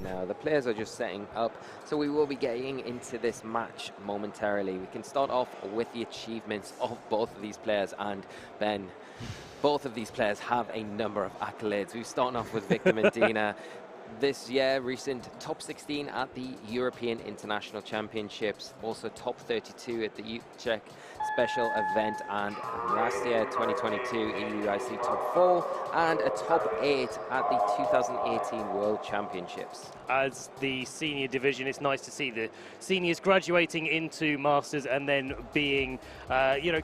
now. The players are just setting up, so we will be getting into this match momentarily. We can start off with the achievements of both of these players, and Ben, both of these players have a number of accolades. We're starting off with Víctor Medina. This year, recent top 16 at the European International Championships, also top 32 at the Czech special event, and last year, 2022, EUIC top 4 and a top 8 at the 2018 World Championships. As the senior division, it's nice to see the seniors graduating into Masters and then being,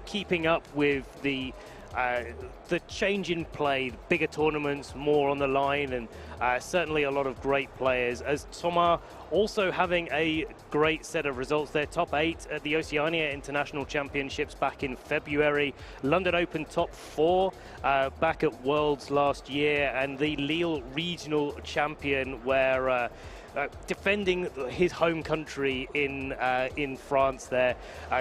keeping up with the change in play, bigger tournaments, more on the line, and certainly a lot of great players. As Thomas also having a great set of results there, top 8 at the Oceania International Championships back in February, London Open top 4 back at Worlds last year, and the Lille Regional Champion where defending his home country in France there,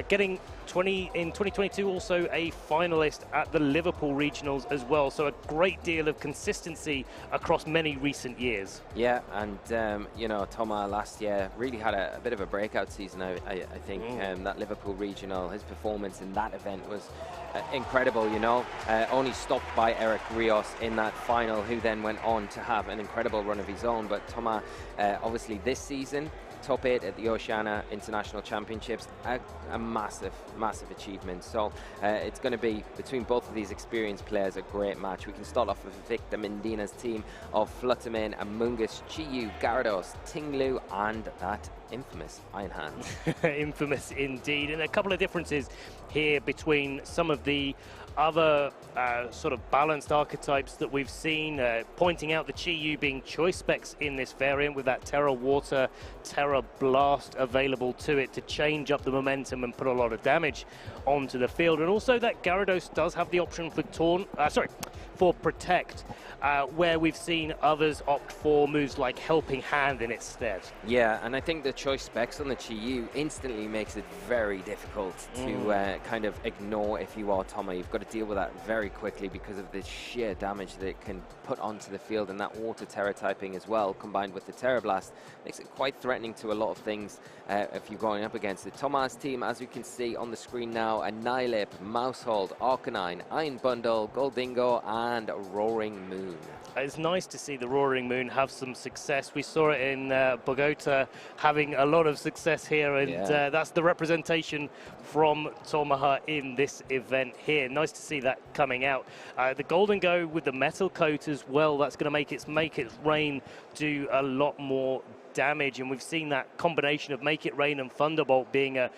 getting in 2022 also a finalist at the Liverpool Regionals as well, so a great deal of consistency across many recent years. Yeah, and Thomas last year really had a bit of a breakout season. I think that Liverpool Regional, his performance in that event was incredible, only stopped by Eric Rios in that final, who then went on to have an incredible run of his own. But Thomas, obviously this season, top 8 at the Oceania International Championships, a massive achievement. So it's going to be, between both of these experienced players, a great match. We can start off with Víctor Medina's team of Flutterman, Amungus, Chiyu, Gyarados, Tinglu, and that infamous Iron Hand. Infamous indeed, and a couple of differences here between some of the other sort of balanced archetypes that we've seen, pointing out the Chiyu being choice specs in this variant with that Terra Water, Terra Blast available to it to change up the momentum and put a lot of damage onto the field. And also that Gyarados does have the option for for Protect, where we've seen others opt for moves like Helping Hand in its stead. Yeah, and I think the choice specs on the Chiyu instantly makes it very difficult to kind of ignore if you are Thomas. You've got to deal with that very quickly because of the sheer damage that it can put onto the field, and that Water Terra typing as well, combined with the Terra Blast, makes it quite threatening to a lot of things if you're going up against it. Thomas' team, as we can see on the screen now, Annihilape, Mousehold, Arcanine, Iron Bundle, Goldingo, and Roaring Moon. It's nice to see the Roaring Moon have some success. We saw it in Bogota having a lot of success here, and that's the representation from Tomaha in this event here. Nice to see that coming out. The Golden Go with the Metal Coat as well, that's going to make its Rain do a lot more damage, and we've seen that combination of Make It Rain and Thunderbolt being a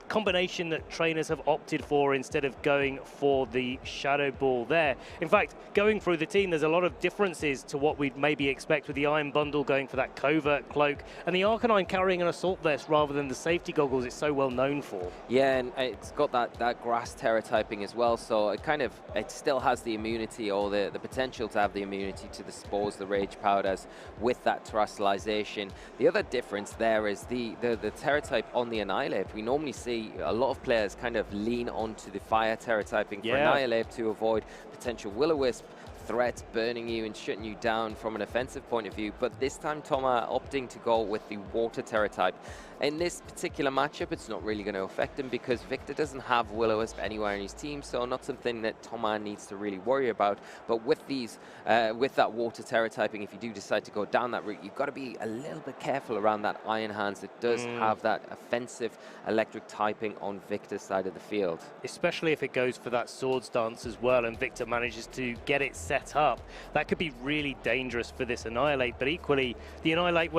combination that trainers have opted for instead of going for the Shadow Ball there. In fact, going through the team, there's a lot of differences to what we'd maybe expect with the Iron Bundle going for that Covert Cloak, and the Arcanine carrying an Assault Vest rather than the safety goggles it's so well known for. Yeah, and it's got that Grass Terra typing as well, so it still has the immunity, or the potential to have the immunity to the Spores, the Rage Powders, with that Terastallization. The other difference there is the Terra type on the Annihilape. We normally see a lot of players kind of lean onto the Fire Terra typing for Annihilape to avoid potential Will-O-Wisp threats, burning you and shutting you down from an offensive point of view. But this time Thomas opting to go with the Water Terra type. In this particular matchup, it's not really going to affect him because Victor doesn't have Will-O-Wisp anywhere in his team, so not something that Thomas needs to really worry about. But with with that Water Terra typing, if you do decide to go down that route, you've got to be a little bit careful around that Iron Hands. It does have that offensive electric typing on Victor's side of the field. Especially if it goes for that Swords Dance as well, and Victor manages to get it set up. That could be really dangerous for this Annihilape, but equally, the Annihilape,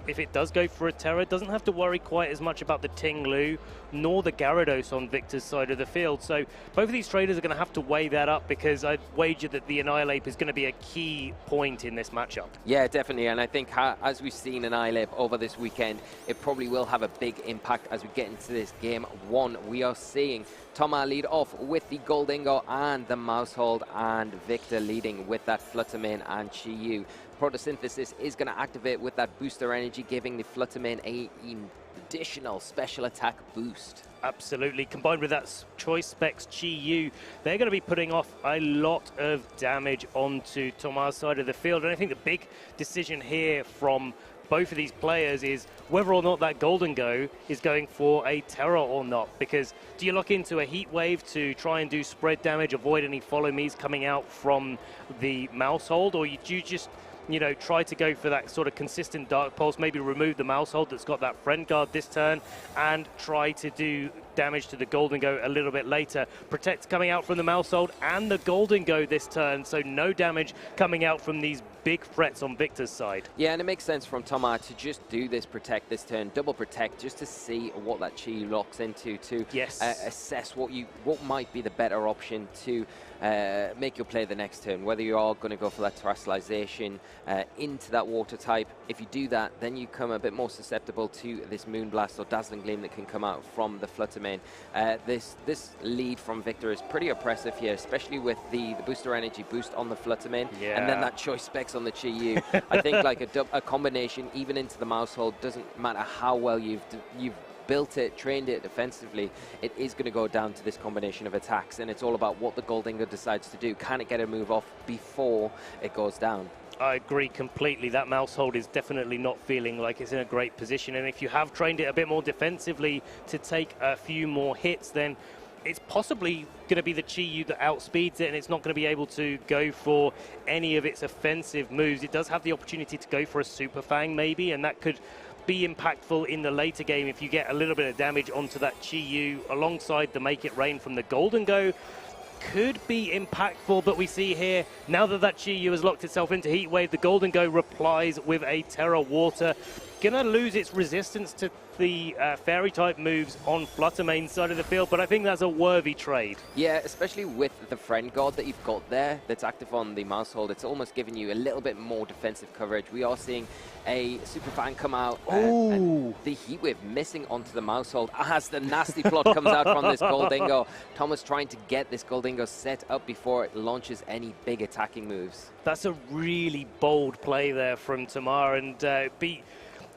if it does go for a Terra, doesn't have to worry quite as much about the Tinglu nor the Gyarados on Victor's side of the field. So both of these traders are going to have to weigh that up, because I'd wager that the Annihilape is going to be a key point in this matchup. Yeah, definitely, and I think as we've seen Annihilape over this weekend, it probably will have a big impact as we get into this game one. We are seeing Thomas lead off with the Goldingo and the Mousehold, and Victor leading with that Fluttermane and Chiyu. photosynthesis is going to activate with that booster energy, giving the Fluttermane an additional special attack boost. Absolutely. Combined with that Choice Specs Chi-Yu, they're going to be putting off a lot of damage onto Thomas' side of the field. And I think the big decision here from both of these players is whether or not that Golden Go is going for a Terror or not. Because do you lock into a Heat Wave to try and do spread damage, avoid any follow me's coming out from the mouse hold, or do you just, you know, try to go for that sort of consistent Dark Pulse, maybe remove the mouse hold that's got that Friend Guard this turn, and try to do damage to the Golden Go a little bit later. Protect coming out from the mouse hold and the Golden Go this turn, so no damage coming out from these big threats on Victor's side. Yeah, and it makes sense from Thomas to just do this Protect this turn, double Protect, just to see what that Chi locks into, to assess what might be the better option to make your play the next turn, whether you are going to go for that Terrestrialization into that water type. If you do that, then you come a bit more susceptible to this Moonblast or Dazzling Gleam that can come out from the Fluttermane. This lead from Victor is pretty oppressive here, especially with the booster energy boost on the Fluttermane, and then that Choice Specs on the Chi-Yu. I think like a combination, even into the mouse hold, doesn't matter how well you've built it, trained it defensively, it is going to go down to this combination of attacks, and it's all about what the Goldingo decides to do. Can it get a move off before it goes down? I agree completely. That mouse hold is definitely not feeling like it's in a great position, and if you have trained it a bit more defensively to take a few more hits, then it's possibly going to be the Chi-Yu that outspeeds it, and it's not going to be able to go for any of its offensive moves. It does have the opportunity to go for a Super Fang maybe, and that could be impactful in the later game if you get a little bit of damage onto that Chi-Yu alongside the Make It Rain from the Golden Go. Could be impactful, but we see here, now that Chi-Yu has locked itself into Heat Wave, the Golden Go replies with a Terra Water. Gonna lose its resistance to the Fairy-type moves on Fluttermane's side of the field, but I think that's a worthy trade. Yeah, especially with the Friend Guard that you've got there that's active on the mouse hold. It's almost giving you a little bit more defensive coverage. We are seeing a Super Fan come out, and the Heat Wave missing onto the mouse hold as the Nasty Plot comes out from this Goldingo. Thomas trying to get this Goldingo set up before it launches any big attacking moves. That's a really bold play there from Tamar, and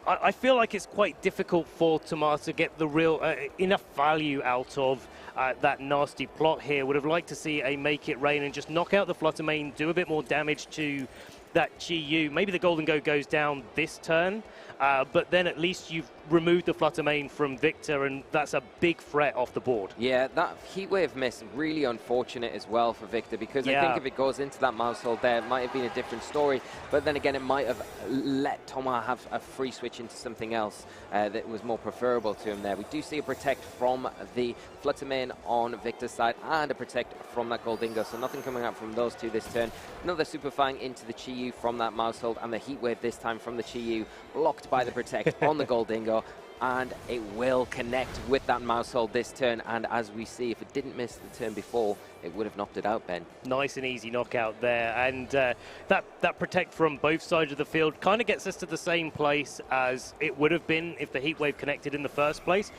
I feel like it's quite difficult for Tamar to get the real enough value out of that Nasty Plot here. Would have liked to see a Make It Rain and just knock out the Fluttermane, do a bit more damage to that Chi-Yu. Maybe the Golden Go goes down this turn, but then at least you've removed the Fluttermane from Victor, and that's a big threat off the board. Yeah, that Heat Wave miss, really unfortunate as well for Victor, because I think if it goes into that mouse hold there, it might have been a different story, but then again, it might have let Thomas have a free switch into something else that was more preferable to him there. We do see a Protect from the Fluttermane on Victor's side, and a Protect from that Goldingo, so nothing coming out from those two this turn. Another Super Fang into the Chi-Yu from that mouse hold, and the Heat Wave this time from the Chi-Yu, blocked by the Protect on the Goldingo, and it will connect with that mouse hold this turn, and as we see, if it didn't miss the turn before, it would have knocked it out, Ben. Nice and easy knockout there, and that Protect from both sides of the field kind of gets us to the same place as it would have been if the Heat Wave connected in the first place.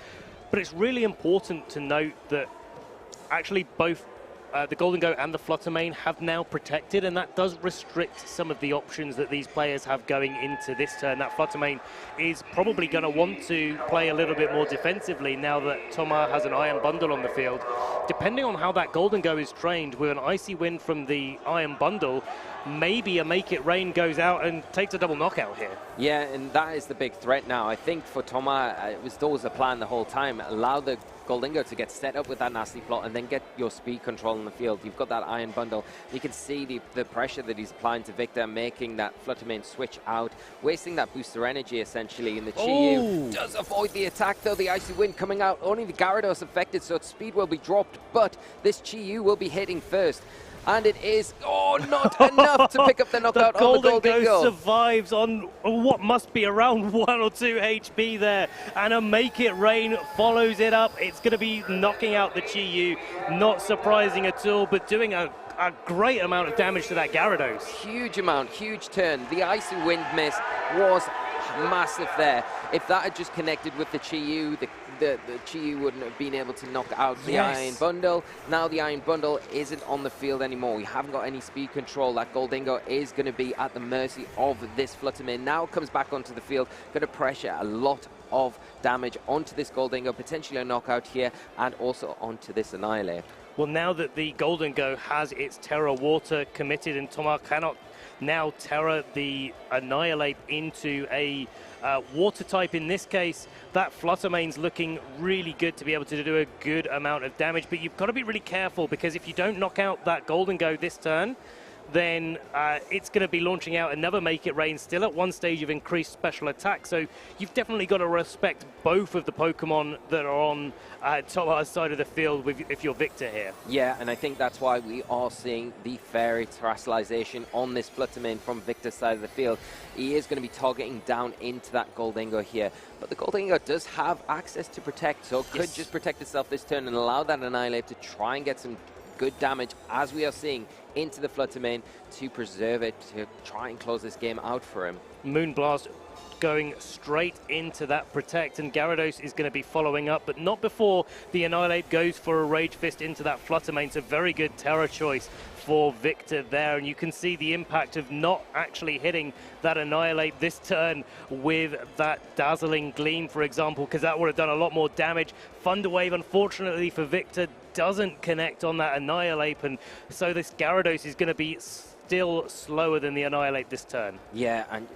But it's really important to note that actually both the Golden Go and the Fluttermane have now protected, and that does restrict some of the options that these players have going into this turn. That Fluttermane is probably going to want to play a little bit more defensively now that Thomas has an Iron Bundle on the field. Depending on how that Golden Go is trained, with an Icy Wind from the Iron Bundle, maybe a Make It Rain goes out and takes a double knockout here. Yeah, and that is the big threat now. I think for Thomas, it was always a plan the whole time. Allow the Goldingo to get set up with that Nasty Plot and then get your speed control in the field. You've got that Iron Bundle. You can see the pressure that he's applying to Victor, making that Fluttermane switch out, wasting that booster energy essentially. And the Chi-Yu does avoid the attack though. The Icy Wind coming out. Only the Gyarados affected, so its speed will be dropped, but this Chi-Yu will be hitting first. And it is, not enough to pick up the knockout on the Goldingo. Go survives on what must be around 1 or 2 HP there. And a Make It Rain follows it up. It's going to be knocking out the Chi-Yu. Not surprising at all, but doing a great amount of damage to that Gyarados. Huge amount, huge turn. The Icy Wind miss was massive there. If that had just connected with the Chi-Yu, the Chi-Yu wouldn't have been able to knock out the Iron Bundle. Now the Iron Bundle isn't on the field anymore. We haven't got any speed control. That Goldingo is going to be at the mercy of this Fluttermane. Now it comes back onto the field, going to pressure a lot of damage onto this Goldingo, potentially a knockout here, and also onto this Annihilate. Well, now that the Goldingo has its Terra Water committed and Thomas cannot now Terra the Annihilate into a water type in this case, that Fluttermane's looking really good to be able to do a good amount of damage, but you've got to be really careful, because if you don't knock out that Goldingo this turn, then it's going to be launching out another Make It Rain, still at one stage of increased special attack. So you've definitely got to respect both of the Pokemon that are on Tomar's side of the field if you're Victor here. Yeah, and I think that's why we are seeing the Fairy Terrestrialization on this Fluttermane from Victor's side of the field. He is going to be targeting down into that Goldingo here, but the Goldingo does have access to protect, so it could just protect itself this turn and allow that Annihilate to try and get some good damage, as we are seeing, into the Fluttermane to preserve it, to try and close this game out for him. Moonblast going straight into that protect, and Gyarados is going to be following up, but not before the Annihilate goes for a Rage Fist into that Fluttermane. It's a very good Terra choice for Victor there, and you can see the impact of not actually hitting that Annihilate this turn with that Dazzling Gleam, for example, because that would have done a lot more damage. Thunder Wave, unfortunately for Victor, doesn't connect on that Annihilate, and so this Gyarados is going to be still slower than the Annihilate this turn. Yeah, and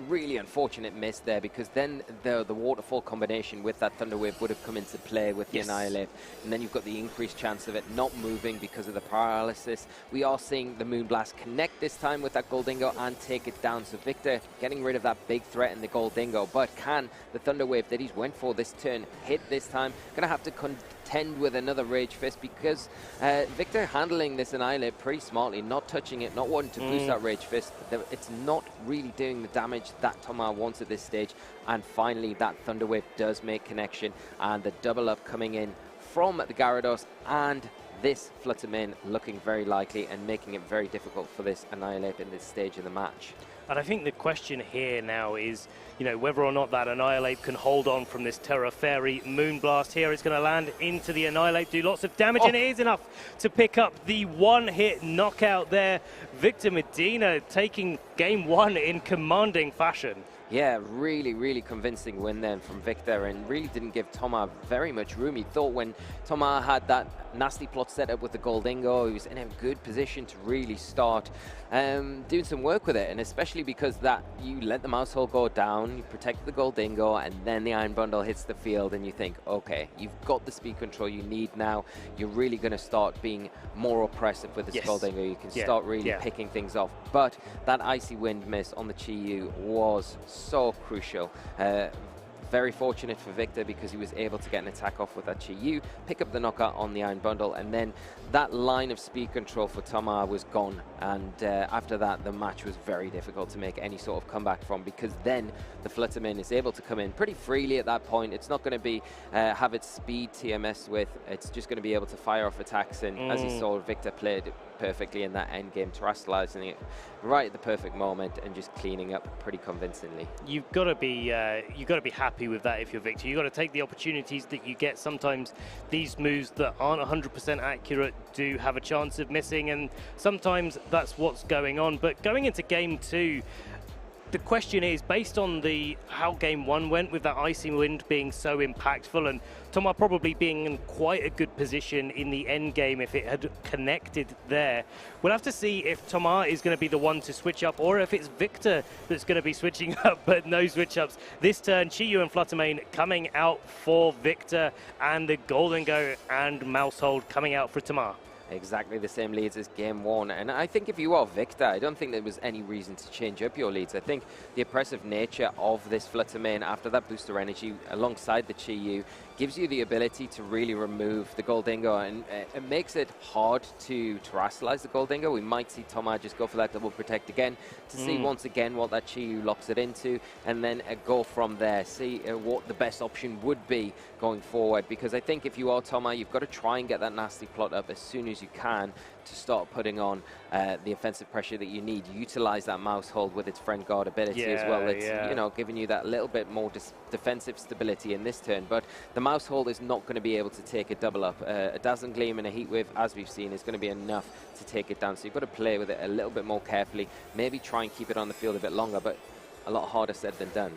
really unfortunate miss there, because then the waterfall combination with that Thunder Wave would have come into play with the Annihilate, and then you've got the increased chance of it not moving because of the paralysis. We are seeing the Moonblast connect this time with that Goldingo and take it down. So Victor getting rid of that big threat in the Goldingo, but can the Thunder Wave that he's went for this turn hit this time? Gonna have to contend with another Rage Fist, because Victor handling this Annihilate pretty smartly, not touching it, not wanting to boost that Rage Fist. It's not really doing the damage that Tomar wants at this stage, and finally that Thunder Wave does make connection, and the double up coming in from the Gyarados and this Fluttermane looking very likely and making it very difficult for this Annihilate in this stage of the match. And I think the question here now is, you know, whether or not that Annihilate can hold on from this Terra Fairy Moonblast here. It's going to land into the Annihilate, do lots of damage, and it is enough to pick up the one-hit knockout there. Victor Medina taking game one in commanding fashion. Yeah, really, really convincing win then from Victor, and really didn't give Tomar very much room. He thought when Tomar had that nasty plot set up with the Goldingo, he was in a good position to really start doing some work with it, and especially because that you let the mouse hole go down, you protect the Goldingo, and then the Iron Bundle hits the field, and you think, okay, you've got the speed control you need now. You're really going to start being more oppressive with this Goldingo. You can start really picking things off. But that Icy Wind miss on the Chi-Yu was so crucial. Very fortunate for Victor, because he was able to get an attack off with that Chi-Yu, pick up the knockout on the Iron Bundle, and then that line of speed control for Tomar was gone. And after that, the match was very difficult to make any sort of comeback from, because then the Fluttermane is able to come in pretty freely at that point. It's not going to be have its speed TMS with, it's just going to be able to fire off attacks, and as you saw, Victor played it perfectly in that end game, terrestrializing it right at the perfect moment and just cleaning up pretty convincingly. You've got to be happy with that if you're Victor. You've got to take the opportunities that you get. Sometimes these moves that aren't 100% accurate do have a chance of missing, and sometimes that's what's going on. But going into game two, the question is, based on how game one went with that Icy Wind being so impactful, and Tomar probably being in quite a good position in the end game if it had connected there, we'll have to see if Tomar is going to be the one to switch up, or if it's Victor that's going to be switching up, but no switch ups. This turn, Chi-Yu and Fluttermane coming out for Victor, and the Goldingo and Mousehold coming out for Tomar. Exactly the same leads as game one, and I think if you are Victor, I don't think there was any reason to change up your leads. I think the oppressive nature of this Fluttermane after that booster energy alongside the Chi-Yu gives you the ability to really remove the Goldingo, and it makes it hard to terrestrialize the Goldingo. We might see Tomar just go for that double protect again to see once again what that Chi-Yu locks it into, and then go from there, see what the best option would be going forward. Because I think if you are Tomar, you've got to try and get that nasty plot up as soon as you can to start putting on the offensive pressure that you need. Utilize that mouse hold with its friend guard ability as well. It's you know, giving you that little bit more defensive stability in this turn. But the mouse hold is not going to be able to take a double up. A Dazzling Gleam and a Heat Wave, as we've seen, is going to be enough to take it down. So you've got to play with it a little bit more carefully. Maybe try and keep it on the field a bit longer, but a lot harder said than done.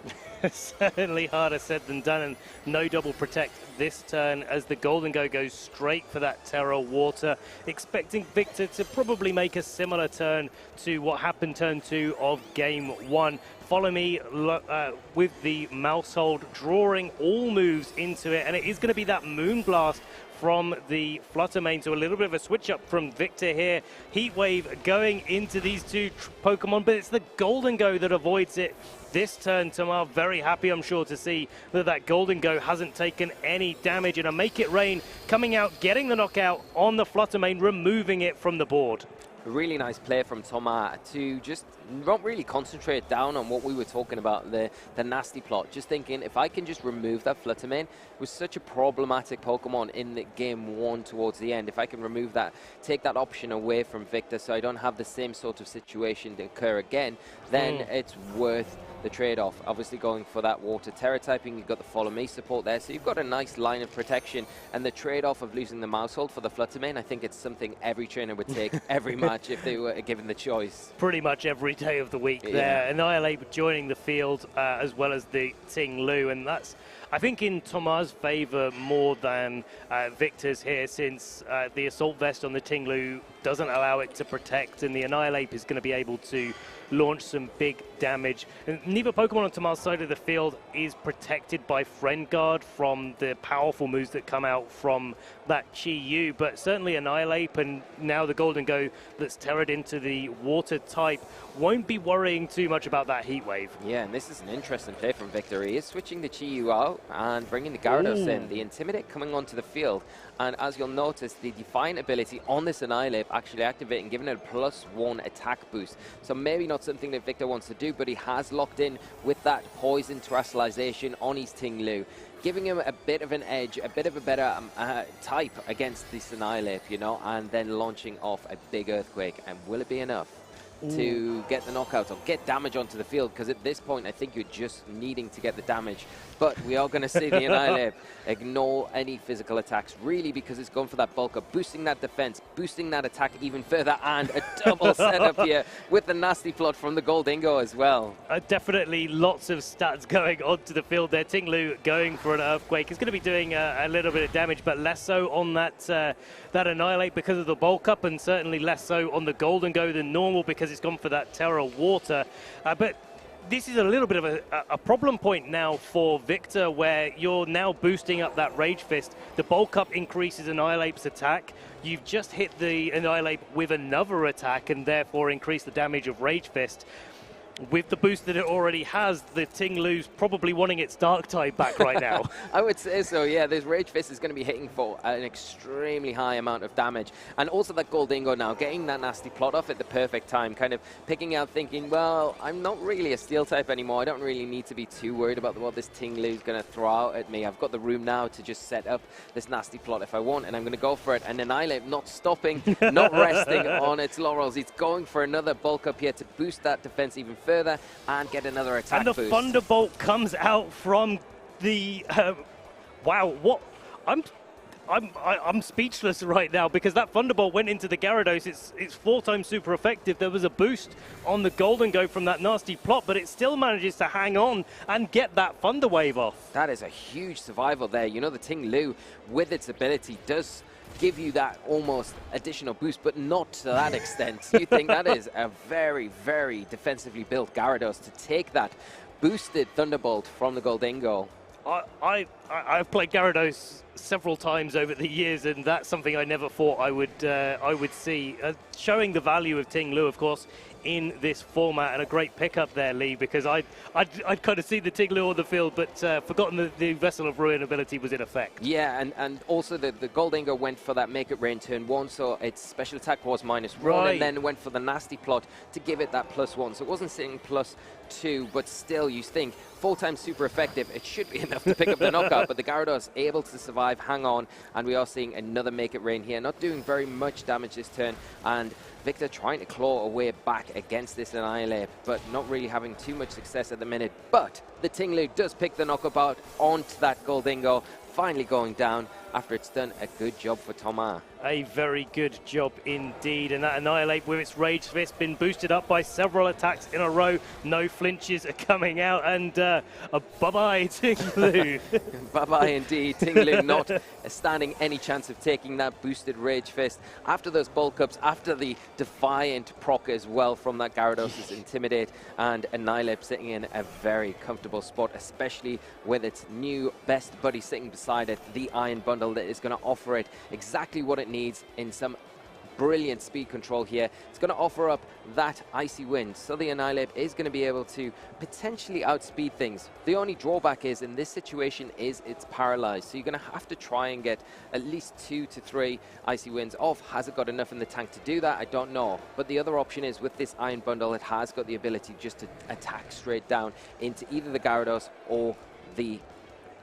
Certainly harder said than done, and no double protect this turn as the Golden Go goes straight for that Terra Water, expecting Victor to probably make a similar turn to what happened turn 2 of game 1. Follow me with the mouse hold, drawing all moves into it, and it is going to be that Moonblast from the Flutter main. So a little bit of a switch up from Victor here. Heat Wave going into these two Pokemon, but it's the Golden Go that avoids it this turn. Tamar very happy, I'm sure, to see that Golden Go hasn't taken any damage, and a Make It Rain coming out, getting the knockout on the Flutter main, removing it from the board. A really nice play from Tomar to just not really concentrate down on what we were talking about, the nasty plot. Just thinking, if I can just remove that Flutter main, it was such a problematic Pokemon in the game 1 towards the end. If I can remove that, take that option away from Victor so I don't have the same sort of situation to occur again, then it's worth the trade-off. Obviously going for that Water Terra typing, you've got the Follow Me support there, so you've got a nice line of protection, and the trade-off of losing the mouse hold for the Flutter main, I think it's something every trainer would take every match if they were given the choice. Pretty much every day of the week there. Annihilate joining the field as well as the Ting Lu, and that's, I think, in Tomar's favor more than Victor's here, since the Assault Vest on the Ting Lu doesn't allow it to protect, and the Annihilate is going to be able to launch some big damage. And neither Pokemon on Tamar's side of the field is protected by Friend Guard from the powerful moves that come out from that Chi-Yu, but certainly Annihilate and now the Golden Go that's terrored into the Water type won't be worrying too much about that Heat Wave. Yeah, and this is an interesting play from Victor. He is switching the Chi-Yu out and bringing the Gyarados in. The Intimidate coming onto the field, and as you'll notice, the Defiant ability on this Annihilate actually activating, giving it a +1 attack boost. So maybe not something that Victor wants to do, but he has locked in with that Poison Terrestrialization on his Ting Lu, giving him a bit of an edge, a bit of a better type against this Annihilate, you know, and then launching off a big Earthquake. And will it be enough to get the knockout or get damage onto the field? Because at this point, I think you're just needing to get the damage. But we are going to see the Annihilate ignore any physical attacks, really, because it's going for that bulk up, boosting that defense, boosting that attack even further, and a double setup here with the nasty plot from the Goldingo as well. Definitely lots of stats going onto the field there. Ting Lu going for an Earthquake. It's going to be doing a little bit of damage, but less so on that Annihilate because of the bulk up, and certainly less so on the Golden Go than normal because it's gone for that Terra Water. But this is a little bit of a problem point now for Victor, where you're now boosting up that Rage Fist. The bulk up increases Annihilate's attack. You've just hit the Annihilate with another attack and therefore increase the damage of Rage Fist. With the boost that it already has, the Ting Lu's probably wanting its Dark type back right now. I would say so, yeah. This Rage Fist is going to be hitting for an extremely high amount of damage. And also that Goldingo now, getting that nasty plot off at the perfect time, kind of picking out, thinking, well, I'm not really a Steel type anymore. I don't really need to be too worried about what this Ting Lu's going to throw out at me. I've got the room now to just set up this nasty plot if I want, and I'm going to go for it. And Annihilate not stopping, not resting on its laurels. It's going for another bulk up here to boost that defense even further and get another attack boost. And the Thunderbolt comes out from the wow, what I'm speechless right now, because that Thunderbolt went into the Gyarados. It's 4 times super effective. There was a boost on the Golden Go from that nasty plot, but it still manages to hang on and get that Thunder Wave off. That is a huge survival there. You know, the Ting Lu with its ability does give you that almost additional boost, but not to that extent. You think that is a very, very defensively built Gyarados to take that boosted Thunderbolt from the Goldingo. I've played Gyarados several times over the years, and that's something I never thought I would see. Showing the value of Ting Lu, of course, in this format, and a great pickup there, Lee, because I'd kind of seen the Ting Lu on the field, but forgotten that the Vessel of Ruin ability was in effect. Yeah, and also the Goldingo went for that Make It Rain turn 1, so its special attack was -1, and then went for the nasty plot to give it that +1. So it wasn't sitting +2, but still, you think 4 times super effective, it should be enough enough to pick up the knockout, but the Gyarados able to survive, hang on, and we are seeing another Make It Rain here. Not doing very much damage this turn, and Victor trying to claw a way back against this Annihilate, but not really having too much success at the minute. But the Tinglu does pick the knockup out onto that Goldingo, finally going down after it's done a good job for Thomas. A very good job indeed, and that Annihilate with its Rage Fist been boosted up by several attacks in a row. No flinches are coming out, and a bye-bye Tinglu. Bye-bye indeed. Tinglu not standing any chance of taking that boosted Rage Fist. After those bulk ups, after the Defiant proc as well from that Gyarados' Intimidate, and Annihilate sitting in a very comfortable spot, especially with its new best buddy sitting beside it, the Iron Bundle that is going to offer it exactly what it needs in some brilliant speed control here. It's going to offer up that Icy Wind, so the Annihilate is going to be able to potentially outspeed things. The only drawback is in this situation is it's paralyzed, so you're going to have to try and get at least 2 to 3 Icy Winds off. Has it got enough in the tank to do that? I don't know, but the other option is with this Iron Bundle, it has got the ability just to attack straight down into either the Gyarados or the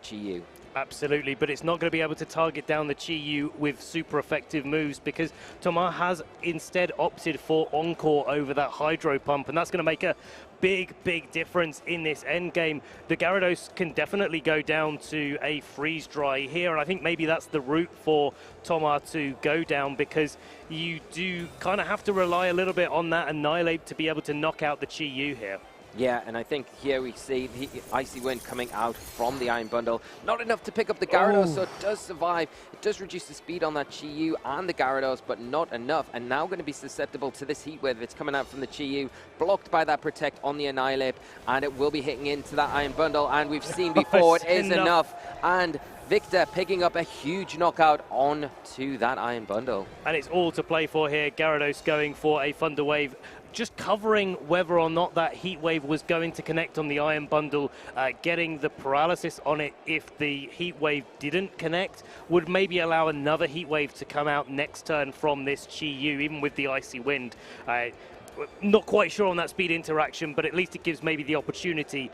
Chi-Yu. Absolutely, but it's not going to be able to target down the Chi-Yu with super effective moves, because Thomas has instead opted for Encore over that Hydro Pump, and that's going to make a big difference in this end game. The Gyarados can definitely go down to a freeze dry here, and I think maybe that's the route for Thomas to go down, because you do kind of have to rely a little bit on that Annihilate to be able to knock out the Chi-Yu here. Yeah, and I think here we see the Icy Wind coming out from the Iron Bundle. Not enough to pick up the Gyarados, so it does survive. It does reduce the speed on that Chi-Yu and the Gyarados, but not enough. And now going to be susceptible to this Heat Wave that's coming out from the Chi-Yu, blocked by that Protect on the Annihilate, and it will be hitting into that Iron Bundle. And we've seen before, it is enough. And Victor picking up a huge knockout onto that Iron Bundle. And it's all to play for here. Gyarados going for a Thunder Wave, just covering whether or not that Heat Wave was going to connect on the Iron Bundle, getting the paralysis on it if the Heat Wave didn't connect, would maybe allow another Heat Wave to come out next turn from this Chi-Yu, even with the Icy Wind. Not quite sure on that speed interaction, but at least it gives maybe the opportunity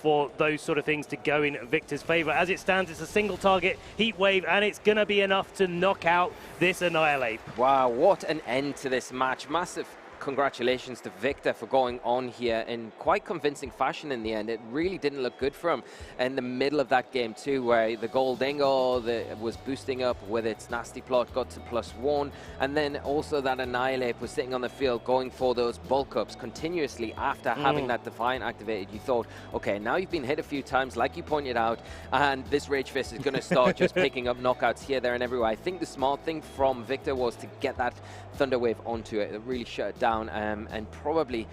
for those sort of things to go in Victor's favor. As it stands, it's a single target Heat Wave, and it's going to be enough to knock out this Annihilate. Wow, what an end to this match. Massive congratulations to Victor for going on here in quite convincing fashion in the end. It really didn't look good for him in the middle of that game too, where the Goldingo was boosting up with its Nasty Plot, got to +1, and then also that Annihilate was sitting on the field going for those bulk ups continuously after having that Defiant activated. You thought, okay, now you've been hit a few times, like you pointed out, and this Rage Fist is going to start just picking up knockouts here, there, and everywhere. I think the smart thing from Victor was to get that Thunder Wave onto it. It really shut it down, and probably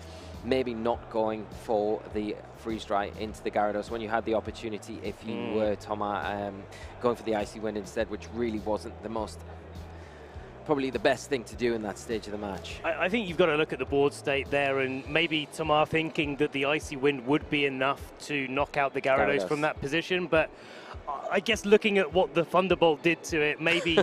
maybe not going for the freeze dry into the Gyarados when you had the opportunity, if you were Thomas, going for the Icy Wind instead, which really wasn't the most, probably the best thing to do in that stage of the match. I think you've got to look at the board state there, and maybe Thomas thinking that the Icy Wind would be enough to knock out the Gyarados from that position, but I guess looking at what the Thunderbolt did to it, maybe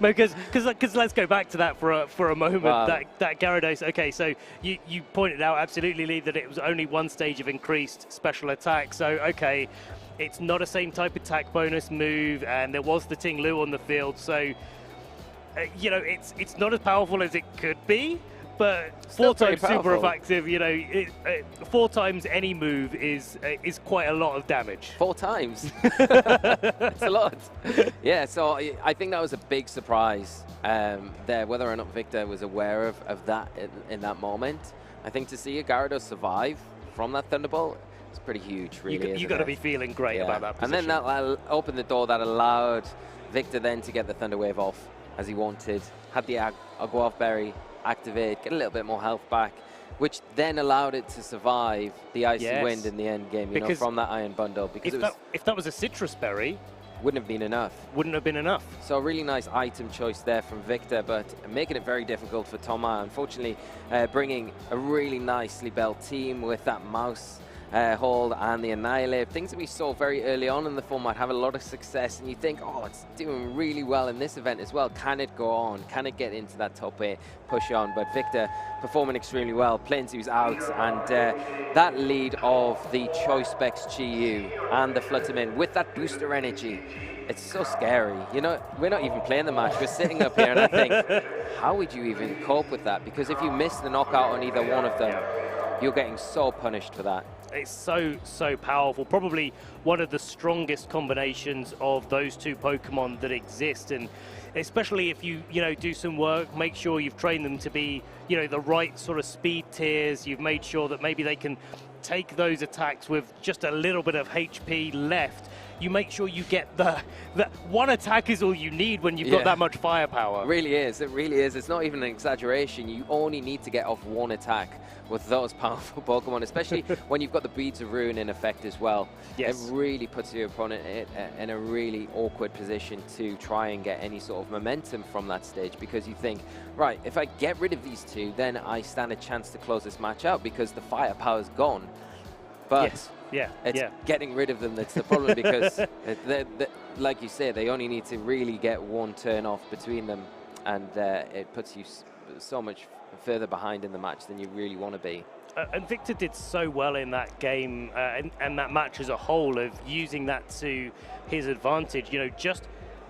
because let's go back to that for a moment. Wow. That Gyarados. Okay, so you pointed out absolutely, Lee, that it was only one stage of increased special attack. So okay, it's not a same type attack bonus move, and there was the Tinglu on the field. So you know, it's not as powerful as it could be. But Still 4 times super effective, you know, 4 times any move is quite a lot of damage. 4 times? It's a lot. Yeah, so I think that was a big surprise there, whether or not Victor was aware of that in that moment. I think to see a Gyarados survive from that Thunderbolt, it's pretty huge, really. You've got to be feeling great about that position. And then that opened the door that allowed Victor then to get the Thunder Wave off as he wanted, had the Aguav Berry activate, get a little bit more health back, which then allowed it to survive the Icy Wind in the end game, you know, from that Iron Bundle. Because if that was a Citrus Berry, wouldn't have been enough. Wouldn't have been enough. So a really nice item choice there from Victor, but making it very difficult for Thomas. Unfortunately, bringing a really nicely built team with that mouse hold and the Annihilate, things that we saw very early on in the format have a lot of success, and you think, oh, it's doing really well in this event as well. Can it go on? Can it get into that top 8, push on? But Victor performing extremely well. Plainsu's out, and that lead of the Choice Specs GU and the Flutterman with that booster energy, it's so scary. You know, we're not even playing the match. We're sitting up here, and I think, how would you even cope with that? Because if you miss the knockout on either one of them, you're getting so punished for that. It's so powerful. Probably one of the strongest combinations of those two Pokemon that exist, and especially if you do some work, make sure you've trained them to be the right sort of speed tiers. You've made sure that maybe they can take those attacks with just a little bit of HP left. You make sure you get the one attack is all you need when you've got that much firepower. It really is. It really is. It's not even an exaggeration. You only need to get off one attack with those powerful Pokemon, especially when you've got the Beads of Ruin in effect as well. Yes. It really puts your opponent in a really awkward position to try and get any sort of momentum from that stage, because you think, right, if I get rid of these two, then I stand a chance to close this match out because the firepower's gone. But it's getting rid of them that's the problem, because like you say, they only need to really get one turn off between them, and it puts you so much further behind in the match than you really want to be. And Victor did so well in that game and that match as a whole, of using that to his advantage. Just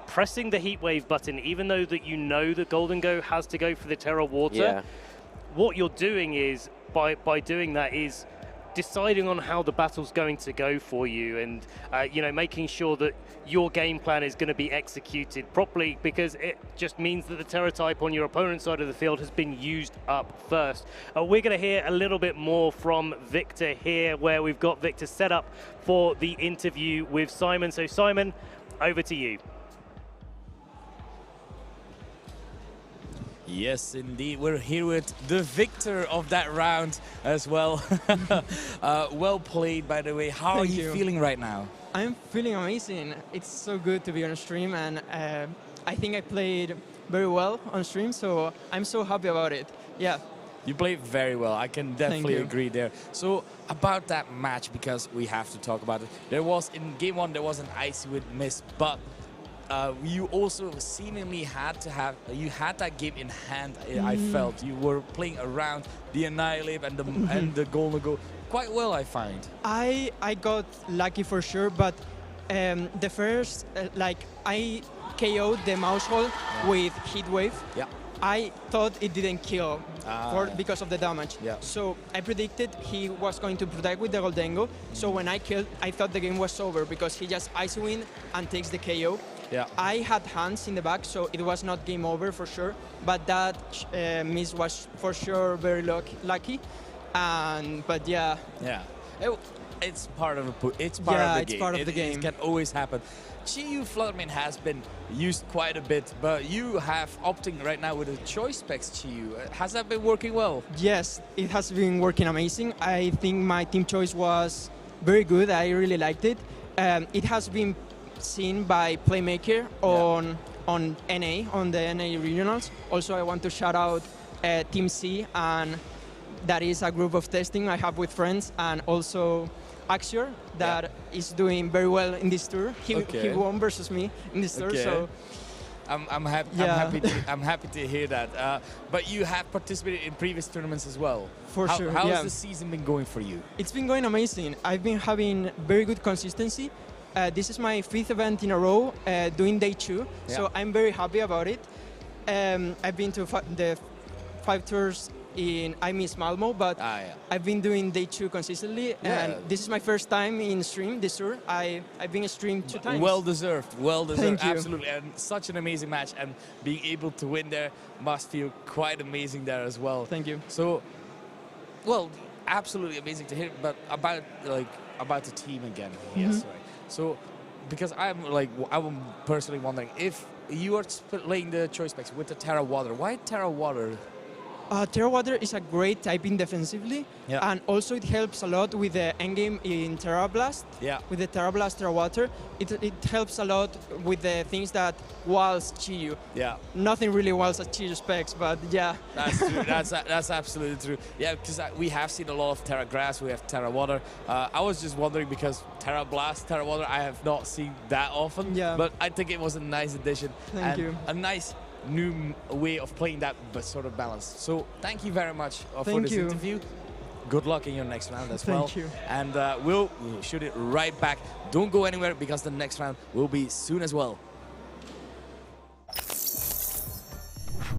pressing the Heat Wave button, even though that the Golden Go has to go for the Terra Water. What you're doing is, by doing that, is deciding on how the battle's going to go for you, and making sure that your game plan is going to be executed properly, because it just means that the Terra type on your opponent's side of the field has been used up first. We're going to hear a little bit more from Victor here, where we've got Victor set up for the interview with Simon. So Simon, over to you. Yes, indeed. We're here with the victor of that round as well. Well played, by the way. How are you feeling right now? I'm feeling amazing. It's so good to be on stream, and I think I played very well on stream, so I'm so happy about it. Yeah. You played very well. I can definitely agree there. So about that match, because we have to talk about it. There was, in game 1, there was an Icy Wind miss, but you also seemingly had that game in hand. I felt you were playing around the Annihilate and the Golden Go quite well, I find. I got lucky for sure, but the first I KO'd the mouse hole with Heat Wave. I thought it didn't kill because of the damage. So I predicted he was going to protect with the Goldengo. So when I killed, I thought the game was over, because he just Icy Wind and takes the KO. I had hands in the back, so it was not game over for sure. But that miss was for sure very lucky. But it's part of the game. It can always happen. GU Flutterman has been used quite a bit, but you have opting right now with a Choice Specs GU. Has that been working well? Yes, it has been working amazing. I think my team choice was very good. I really liked it. It has been seen by Playmaker on NA, on the NA regionals. Also, I want to shout out Team C, and that is a group of testing I have with friends, and also Axior, that is doing very well in this tour. He won versus me in this tour, so I'm happy to hear that. But you have participated in previous tournaments as well. For sure. How has the season been going for you? It's been going amazing. I've been having very good consistency. This is my 5th event in a row doing day 2, so I'm very happy about it. I've been to the 5 tours I miss Malmo, but I've been doing day 2 consistently, and this is my first time in stream this tour. I've been streamed 2 times. Well deserved, Thank you. Absolutely, and such an amazing match, and being able to win there must feel quite amazing there as well. Thank you. So, well, absolutely amazing to hear, but about the team again. Yes, right. So, because I'm personally wondering, if you are playing the Choice Specs with the Terra Water, why Terra Water? Terra Water is a great typing defensively, and also it helps a lot with the endgame in Terra Blast. Yeah. With the Terra Blast, Terra Water, it helps a lot with the things that walls Chiyu. Yeah. Nothing really walls at Chiyu specs, but yeah. That's true. That's absolutely true. Yeah, because we have seen a lot of Terra Grass, we have Terra Water. I was just wondering because Terra Blast, Terra Water, I have not seen that often. Yeah. But I think it was a nice addition. Thank you. A nice new way of playing that sort of balance. So thank you very much for this interview. Good luck in your next round as well. Thank you. And we'll shoot it right back. Don't go anywhere because the next round will be soon as well.